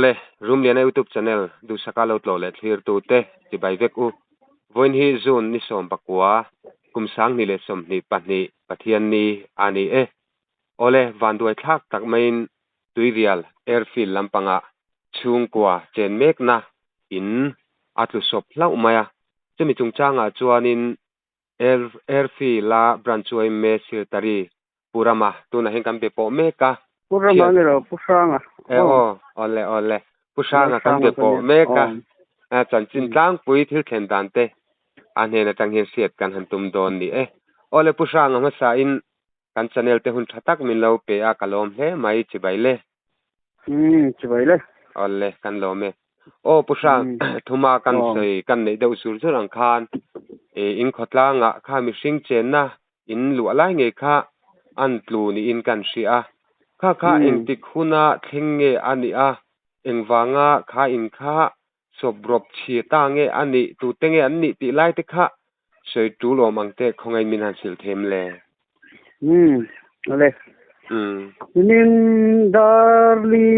ole room lian YouTube channel du sakalo tlo le thlir tu te ti bai vek u voin hi zone ni som pakwa kumsang ni le som ni pahni pathian ni ani e ole van duai thak tak main tuirial airfield lampanga chungkwa chen mek na in atlu sop hlau maya chumi chungchanga chuanin airfield la branchuai me sil tari purama tuna hen kam be po meka purama ni ro pusanga ole pusanga kan be po meka chan chin tlang pui thil thlen dan te an hena tang hian siat kan han tum don ni e ole pusanga ma sa in kan channel te hun thatak min lo pe a kalom he mai chibaile chibaile ole kan lo me pusang thuma kan sei kan nei deu sur churang khan in khotla nga kha mi sing chen na in lu alai nge kha an tlu ni in kan sia kha eng tik huna thlenge ani a engwanga kha in kha sobrop chi ta nge ani tu tenge an ni ti lai te kha sei tu lo mang te khongai min han sil them le ole nin darli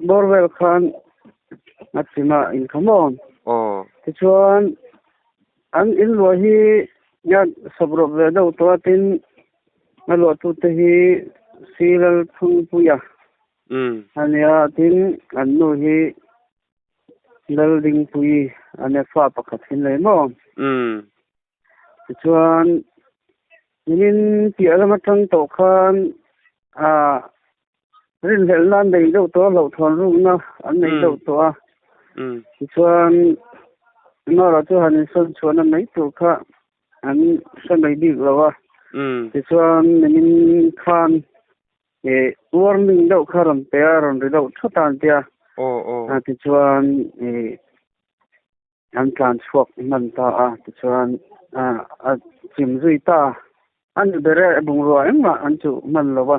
borwell khan atima in khamon ti chuan an in lo hi ya sobrop ve do to tin na lo tu te hi silal thung puya ania tin an no hi dalding pui ane fa pakhat hin le mo ti chuan nin ti alama thang to khan rin hel nan dei do to lo thon ru na an nei do to ti chuan no ra chu han son chuan an nei tu kha an san nei dik lawa ti chuan nin khan warning do kharam te aron ri do thotan tia ti chuan an tlan chuak man ta ti chuan chim zui ta an bere bung ro ma an chu man lawa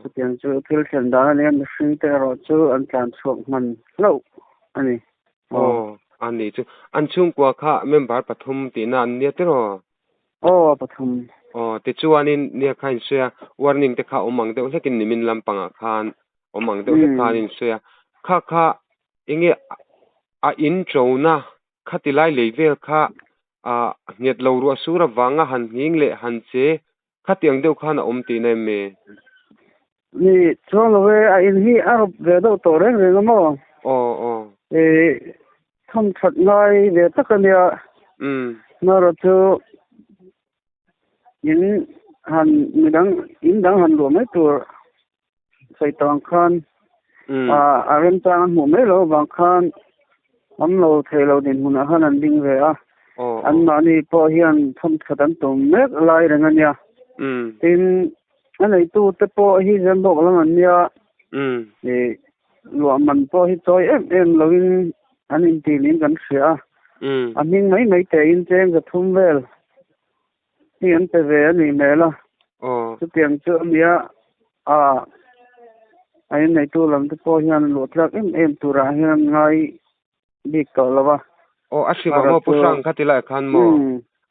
chu tiang chu thil thlen da ne an hring te ro chu an tlan chuak man lo ani ani chu an chung kwa kha member pathum ti na an ne te ro pathum ti chuanin nia khain sia warning te kha omang de hekin nimin lampanga khan omang de khan in sia kha inge a in chona khatilai level kha nget lo ru asura wanga han hing le han che khatiang deu khana omti nei me ni cholo we a in hi arop ve do to re mo thom that ngai ve takania na ro chu in dang han lo mai tur sai tang khan aren tang mu mai lo bang khan am lo thelo din huna han an ding ve an mani po hian thom thatan tum mek lai rangania tin anei tu te po hi zen bok lang ania lo man po hi choi em lovin an in ti lin kan sia aming mai te in cheng ga thum vel ni an te ve ani mela chu tiang chu mia ai nei tu lam te po hian lo tlak em tura hian ngai dik to lawa asiwa mo pusang khatila khan mo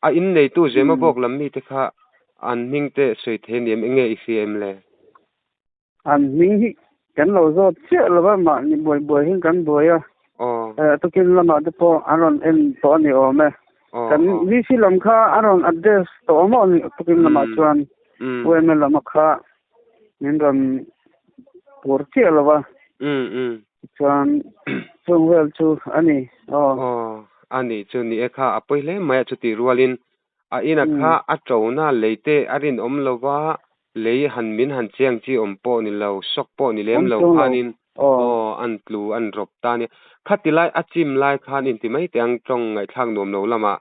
a in nei tu zema bok lam mi te kha an ning te sei the niam enge icm le an ning hi kan lo zo che lawa ma ni boy hin kan boya to kin lama te po aron en to ni o me kan ni si lam kha aron address to mo ni to kin lama chuan we me lama kha nin ram por che lawa chuan chung wel chu ani ani chu ni ekha apoile maya chuti rualin a ina kha a chona leite arin om lova lei han min han chiang chi om po ni lo sok po ni lem lo khanin an tlu an rop ta ni khatilai achim lai khan in ti mai tiang tong ngai thang nom no lama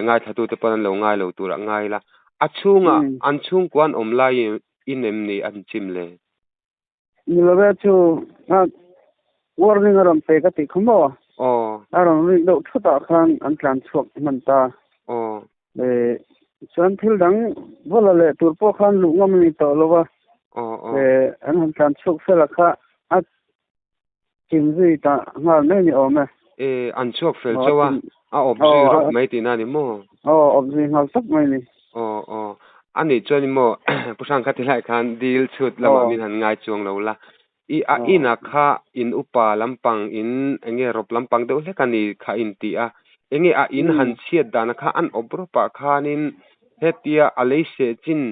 ngai thatu te pan lo ngai lo tura ngai la achunga an chung kwan om lai in em ni an chim le ni lo chu warning aram pe ka ti khomo aron ri do thota khan an tlan chuak man ta chuan thil dang bola le tur po khan lu ngam ni to lowa an han tlan chuak fela kha a chim zui ta ngal ne ni ome an chuak fel chawa a obji ro mai ti na ni mo obji ngal tak mai ni ani chuan mo pusang khatilai khan deal chut lama min han ngai chuang lo la a ina kha in upa lampang in enge rop lampang deuh hlek ani kha in ti a enge a in han chiat dana kha an obropa khanin hetia aleise chin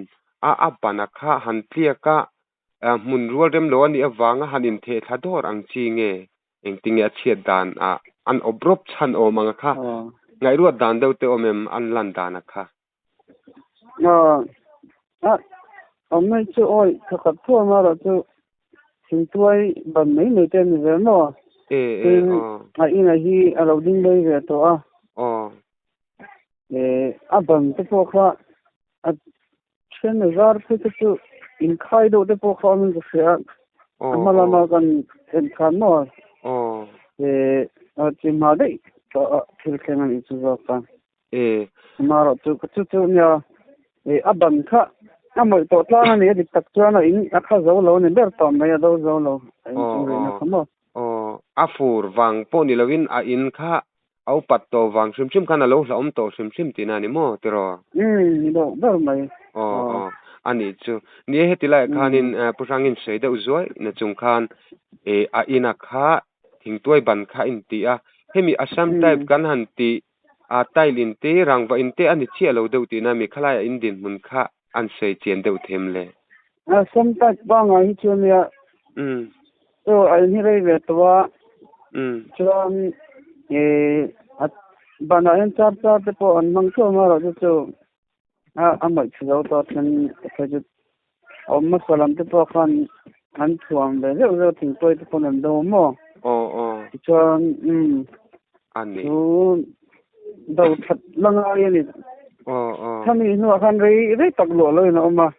a apana kha han tlia ka mun rual rem lo ani awanga hanin the thador ang chi nge engtinge a chiat dan a an obrop chan o manga kha ngai ruat dan deuh te omem an lan dana kha ông chu oi khát thua mà rồi chu xin tuổi bận mấy người tên người về mà ina hi alo ding đây về to bận cái phố kha chen rar thế chu in khai đồ cái phố kha mình cái xe mà là nó cần khăn mà chỉ mà đấy cho thì cái này chu ra pa mà rồi chu nha bận kha mới tổ tla này thì tập cho nó in khá dấu lâu nên biết tóm này đâu dấu lâu afur wang poni lovin a in kha au pat to wang sim khana lo hlom to sim tina ni mo tero do ber mai ani chu ni hetila khanin pusangin seida uzoi na chung khan a ina kha thingtoi ban kha in ti a hemi assam type kan han ti a tailin te rangwa in te ani chi lo deuh ti na mi khala in din mun kha an sei chen deuh them le assam type bang a hi chu ya so ai ni rei ve to chuan bana en char te po an mang chu ma ro chu amai chu to then ju ma salam te po khan an thuam le zo thing toi te po nam do mo chuan ani chu đâu thật lăng ai ni thằng này nó khăn rei tắc lộ lôi nó mà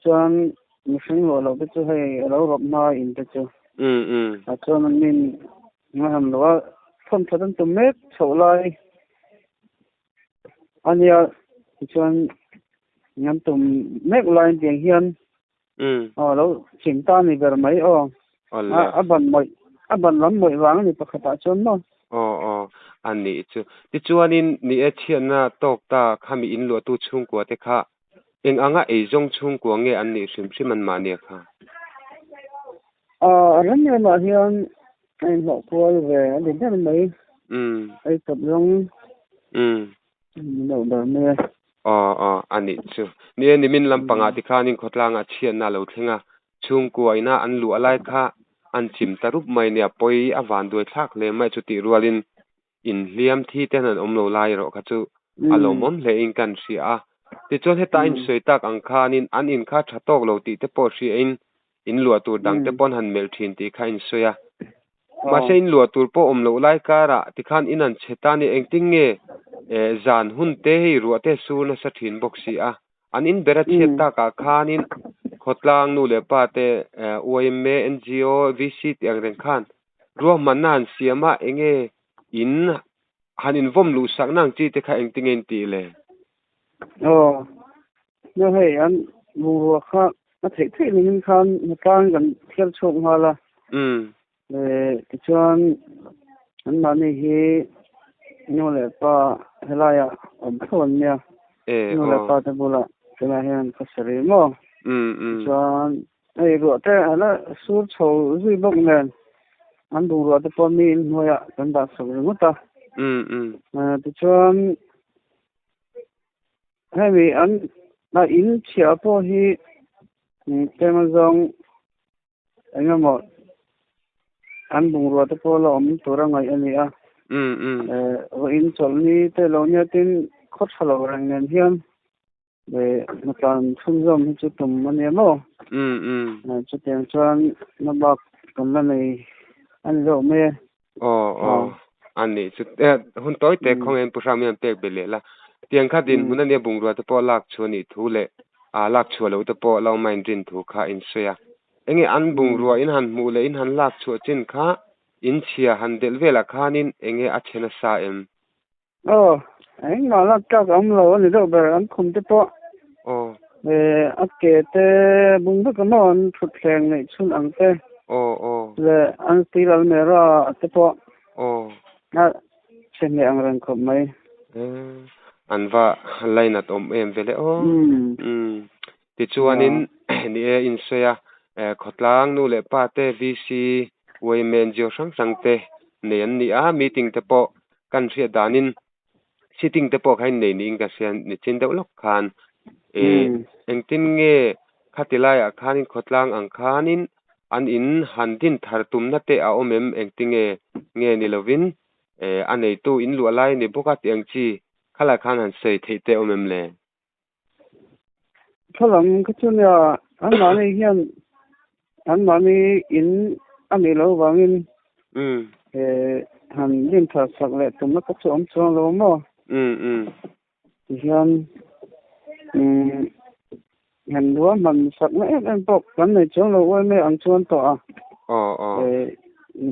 chuan mình sinh lộ lo chu hay lo rộp ma in te chu chuan mình mà ham lo thon thon tum met chau lai ania chuan ngam tum mek line tiang hian lo chim ta ni ber mai aban lam moi wang ni pakhata chuan no ani chu ti chuanin ni e thiana tok ta khami in lo tu chung ko te kha eng anga e jong chung ko nge an ni sim man ma ne kha ran ne ma hian ai lo ko ve din tan mai ai tập jong no da ne ani chu ni min lampanga ti khanin khotlanga thiana lo thenga chung ko ina an lu alai kha an chim tarup mai ne poi awan doi thak le mai chu ti rualin in liam thi ten an omlo lai ro kha chu alomon le in kan sia ti chon he ta in soitak ang khanin an in kha thatok lo ti te po si in lua tur dang te pon han mel thin ti kha in soya ma se in lua tur po omlo lai kara ti khan in an chetani engting nge zan hun te hi ru te su na sa thin box si an in bera cheta ka khanin khotlang nu le pa te OMA NGO VC ti ang ren khan ro manan siama enge in hanin vom lu sak nang chi te kha engting en ti le no hei an lu kha na thei thei nin khan na tang kan thel chok hala ti chuan an ma ni hi no le pa helaya thon nia no le pa te bula kena hian khasari mo chuan ai ro te ala sur chho zui bok nen an du ro te po mi noya kan da so ru ta ti chuan hemi an na in chia po hi temazong engamo an bung ro te po lo om tura ngai ani in chol ni te lo nya tin khot khalo rang nen hian na tan thum zom hi chu tum mane mo chu teng chuan na bak kam la nei an zo me ani chu hun toy te khong en pusam yan pek belela tiang kha din hunan ne bung ro te po lak chuni thule lak chu lo te po lo main rin thu kha in soya enge an bung ro in han mu le in han lak chu chin kha in chia han del vela khanin enge a chena sa em anh nói là các ông lâu này đâu bây anh không tiếp po a ke te bung ba ka mon thut thleng nei chun ang te le an tilal mera te po na chen le ang ran khom mai anwa laina tom em vele ti chuanin ni in soya khotlang nu le pa te VC women jo sang te nen ni a meeting te po kan ria danin sitting te po khain nei ning ka sian ni chin deuh lok khan engtin nge khatilai a khanin khotlang ang khanin an in handin thartum na te a omem engtinge nge ni lovin anei tu in lu alai ni boka tiang chi khala khan han sei theite omem le khalam khachunya an mani hian an mani in ani lo wangin han lim thar sak le tum na ka chu om chuang lo mo hian han ruwa man sak na em pok kan nei chuang lo wai me ang chuan to a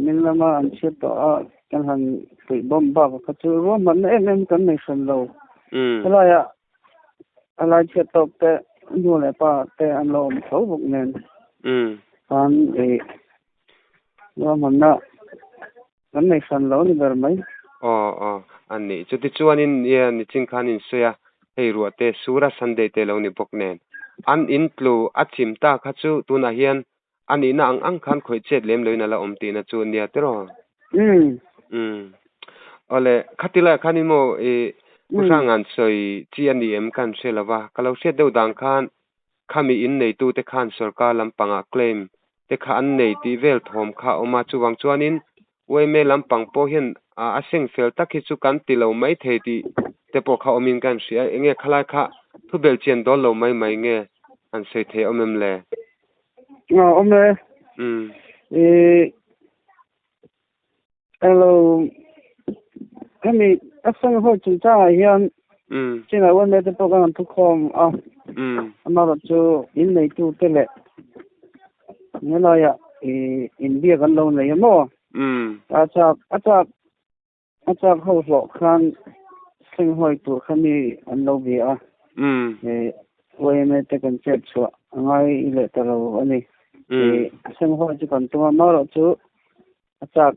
min lama an chiat to a kan han tui bom ba ka chu ruwa man em kan nei san lo alaya alai chiat to te nu le pa te an lo om thau buk nen kan ruwa man na kan nei san lo ni ber mai an ni chu ti chuanin ya ni ching khanin soya hei ruate sura sunday te lo ni bok nen an in tlu achim ta kha chu tuna hian ani na ang khan khoi chet lem loina la omti na chu nia tero ole khatila khani mo usangan soi chi ani em kan selawa kalau se deu dang khan khami in nei tu te khan sarkar lampanga claim te kha an nei ti vel thom kha oma chuwang chuanin weime lampang po hian aseng fel takhi chu kan ti lo mai thei ti te po kha omin kan sia enge khala kha thubel chen dol lo mai nge an sei the omem le ome hello kami asang ho chu cha hian china wan me te po kan thu khom amaro chu in nei tu te le nela ya india kan lo nei mo achak ho lo khan sing hoi tu khani an lo bi a wei me te kan chet chu angai ile ta lo ani sing hoi chu kan tu ma ro chu achak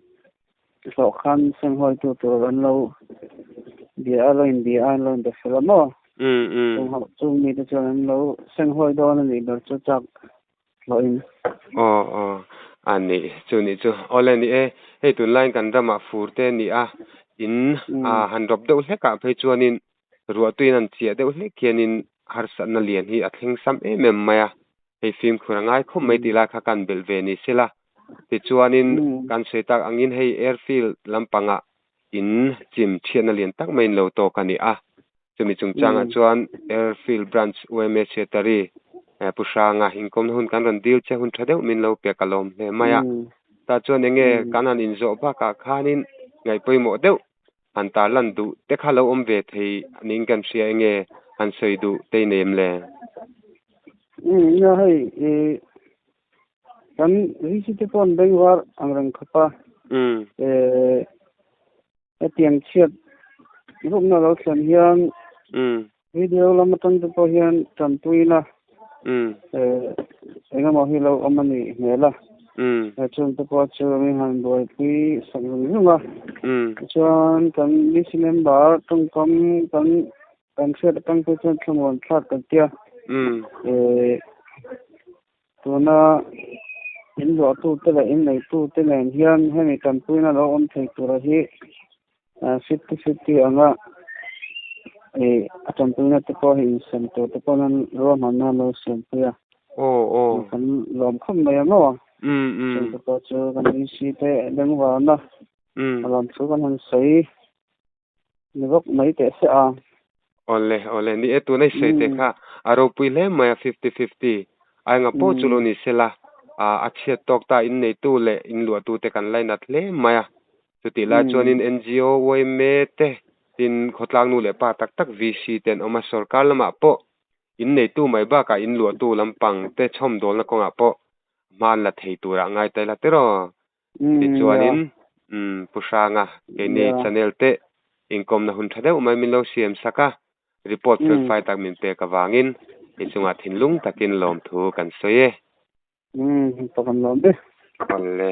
lo khan sing hoi tu an lo bi a lo in bi a lo de fela mo chu mi te chu an lo sing hoi do na ni do chu chak lo in ani chu ni chu ole ni hei tun line kan dama furte ni a in han rob deuh hleka phei chuanin ruwa tuin an chia deuh hlek khianin har san na lian hi a thleng sam em maya hei film khurangai khom mai ti la kha kan bel ve ni sila ti chuanin kan setak angin hei airfield lampanga in chim thiana lian tak main lo to kani a chumi chungchang a chuan airfield branch UMS secretary pushanga hinkom hun kan ron deal che hun thadeu min lo pe kalom le maya ta chuan enge kanan in zo ba ka khanin ngai poimo deuh an ta lan du te kha lo om ve thei ning kan sia enge an sei du te nem le na hei kan risite pon bengwar angrang khapa tiang chiat rum na lo khan hian video lamatan te po hian tantuina enga mo hi lo amani hela chun te po chu mi han boy pi sangrung lunga chuan kan ni member tung kam kan set tang pe chuan thlomon thlat kan tia tuna in lo tu te la in nei tu te nen hian hemi kan puina lo om thei tura hi 50-50 anga atam puina te po hin sem to te po nan ro man na lo sem pia kan lom khom mai mo te po chu kan ni si te deng wa na lom chu kan han sei ni gok mai te se a ole ni etu nei sei te kha aro pui le ma 50-50 ai nga po chulo ni sela achhe tok ta in nei tu le in lu tu te kan lai nat le maya chuti la chuanin NGO woi me te tin khotlang nu le pa tak VC ten oma sarkar lama po in nei tu mai ba ka in lu tu lampang te chom dol na ko nga po man la thei tura ngai tai la tero ti chuanin pushanga ke ni channel te income na hun thadeu mai min lo siam saka report file tak min pe ka wangin ichunga thinlung takin lom thu kan soye pakan lom de alle